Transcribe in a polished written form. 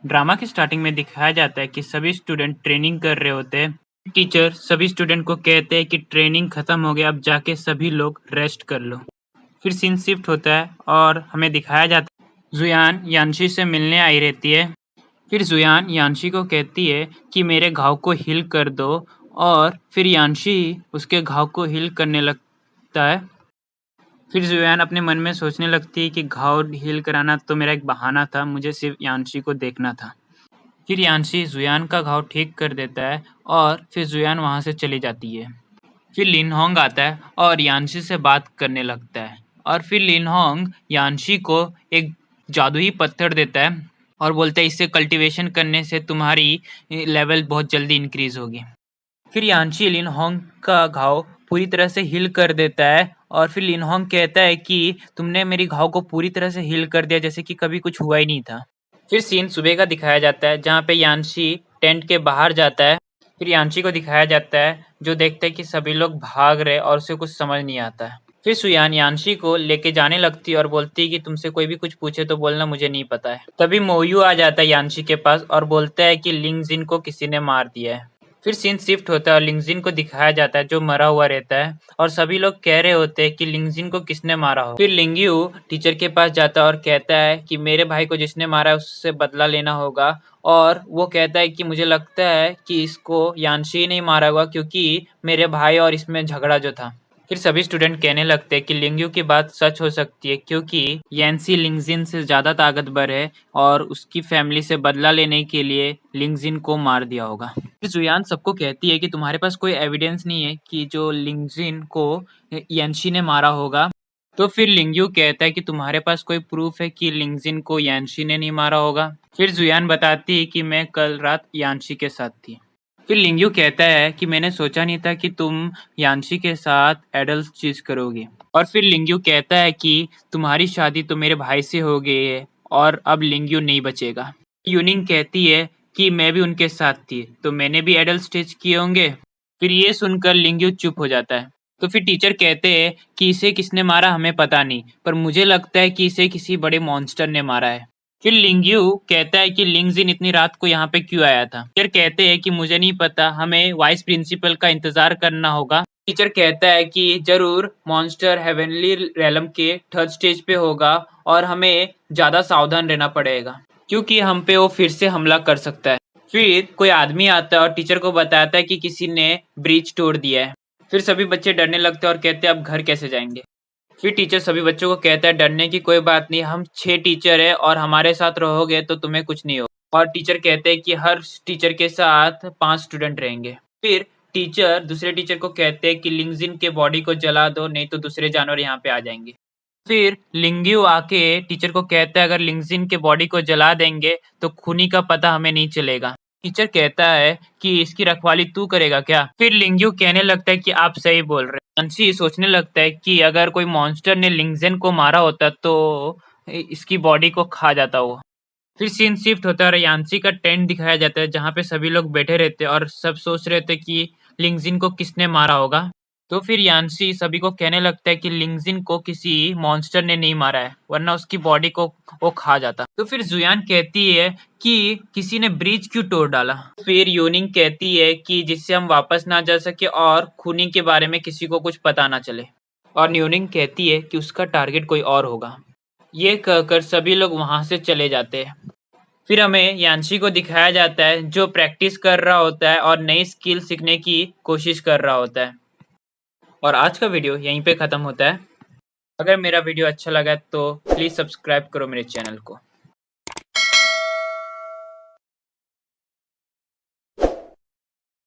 Drama की starting में दिखाया जाता है कि सभी स्टूडेंट ट्रेनिंग कर रहे होते हैं। टीचर सभी स्टूडेंट को कहते हैं कि ट्रेनिंग खत्म हो गया, अब जाके सभी लोग रेस्ट कर लो। फिर सीन शिफ्ट होता है और हमें दिखाया जाता है जुयान यान्शी से मिलने आई रहती है। फिर जुयान यान्शी को कहती है कि मेरे घाव को हील कर दो, और फिर यान्शी उसके घाव को हील करने लगता है। फिर जुयान अपने मन में सोचने लगती है कि घाव हील कराना तो मेरा एक बहाना था, मुझे सिर्फ यान्शी को देखना था। फिर यान्शी जुयान का घाव ठीक कर देता है और फिर जुयान वहाँ से चली जाती है। फिर लिन होंग आता है और यान्शी से बात करने लगता है, और फिर लिन होंग यान्शी को एक जादुई पत्थर देता है और बोलता है इससे कल्टीवेशन करने से तुम्हारी लेवल बहुत जल्दी इंक्रीज होगी। फिर यान्शी लिन होंग का घाव पूरी तरह से हील कर देता है, और फिर लिन होंग कहता है कि तुमने मेरी घाव को पूरी तरह से हील कर दिया, जैसे कि कभी कुछ हुआ ही नहीं था। फिर सीन सुबह का दिखाया जाता है जहाँ पे यान्शी टेंट के बाहर जाता है। फिर यान्शी को दिखाया जाता है जो देखता है कि सभी लोग भाग रहे और उसे कुछ समझ नहीं आता है। फिर सुयान यान्शी को लेके जाने लगती है और बोलती है कि तुमसे कोई भी कुछ पूछे तो बोलना मुझे नहीं पता है। तभी मोयू आ जाता है यान्शी के पास और बोलता है कि लिंगजिन को किसी ने मार दिया है। फिर सीन शिफ्ट होता है और लिंगजिन को दिखाया जाता है जो मरा हुआ रहता है, और सभी लोग कह रहे होते हैं कि लिंगजिन को किसने मारा हो। फिर लिंगयू टीचर के पास जाता है और कहता है कि मेरे भाई को जिसने मारा है उससे बदला लेना होगा, और वो कहता है कि मुझे लगता है कि इसको यान्शी नहीं मारा होगा क्योंकि मेरे भाई और इसमें झगड़ा जो था। फिर सभी स्टूडेंट कहने लगते हैं कि लिंगयू की बात सच हो सकती है क्योंकि यान्शी लिंगजिन से ज़्यादा ताकतवर है और उसकी फैमिली से बदला लेने के लिए लिंगजिन को मार दिया होगा। फिर जुयान सबको कहती है कि तुम्हारे पास कोई एविडेंस नहीं है कि जो लिंगजिन को यान्शी ने मारा होगा। तो फिर लिंगयू कहता है कि तुम्हारे पास कोई प्रूफ है कि लिंगजिन को यान्शी ने नहीं मारा होगा। फिर जुयान बताती है कि मैं कल रात यान्शी के साथ थी। फिर लिंगयू कहता है कि मैंने सोचा नहीं था कि तुम यान्शी के साथ एडल्ट चीज करोगे। और फिर लिंगयू कहता है कि तुम्हारी शादी तो मेरे भाई से हो गई है और अब लिंगयू नहीं बचेगा। यूनिंग कहती है कि मैं भी उनके साथ थी तो मैंने भी एडल्ट स्टेज किए होंगे। फिर ये सुनकर लिंगयू चुप हो जाता है। तो फिर टीचर कहते हैं कि इसे किसने मारा हमें पता नहीं, पर मुझे लगता है कि इसे किसी बड़े मॉन्स्टर ने मारा है। फिर लिंगयू कहता है कि लिंगजिन इतनी रात को यहाँ पे क्यों आया था। टीचर कहते हैं कि मुझे नहीं पता, हमें वाइस प्रिंसिपल का इंतजार करना होगा। टीचर कहता है कि जरूर मॉन्स्टर हेवनली रेलम के थर्ड स्टेज पे होगा और हमें ज्यादा सावधान रहना पड़ेगा क्योंकि हम पे वो फिर से हमला कर सकता है। फिर कोई आदमी आता है और टीचर को बताता है कि किसी ने ब्रिज तोड़ दिया है। फिर सभी बच्चे डरने लगते हैं और कहते हैं अब घर कैसे जाएंगे। फिर टीचर सभी बच्चों को कहता है डरने की कोई बात नहीं, हम 6 टीचर है और हमारे साथ रहोगे तो तुम्हें कुछ नहीं होगा। और टीचर कहते हैं कि हर टीचर के साथ 5 स्टूडेंट रहेंगे। फिर टीचर दूसरे टीचर को कहते हैं कि लिंगजिन के बॉडी को जला दो, नहीं तो दूसरे जानवर यहाँ पे आ जाएंगे। फिर लिंगयू आके टीचर को कहता है अगर लिंगजिन के बॉडी को जला देंगे तो खूनी का पता हमें नहीं चलेगा। टीचर कहता है कि इसकी रखवाली तू करेगा क्या। फिर लिंगयू कहने लगता है कि आप सही बोल रहे हैं। अंशी सोचने लगता है कि अगर कोई मॉन्स्टर ने लिंगजिन को मारा होता तो इसकी बॉडी को खा जाता वो। फिर सीन शिफ्ट होता है और यान्शी का टेंट दिखाया जाता है जहाँ पे सभी लोग बैठे रहते हैं और सब सोच रहे थे कि लिंगजिन को किसने मारा होगा। तो फिर यान्शी सभी को कहने लगता है कि लिंगजिन को किसी मॉन्स्टर ने नहीं मारा है, वरना उसकी बॉडी को वो खा जाता। तो फिर जुयान कहती है कि किसी ने ब्रिज क्यों तोड़ डाला। फिर यूनिंग कहती है कि जिससे हम वापस ना जा सके और खूनी के बारे में किसी को कुछ पता ना चले। और यूनिंग कहती है कि उसका टारगेट कोई और होगा। ये कहकर सभी लोग वहां से चले जाते हैं। फिर हमें यान्शी को दिखाया जाता है जो प्रैक्टिस कर रहा होता है और नई स्किल सीखने की कोशिश कर रहा होता है। और आज का वीडियो यहीं पे ख़त्म होता है। अगर मेरा वीडियो अच्छा लगा तो प्लीज़ सब्सक्राइब करो मेरे चैनल को।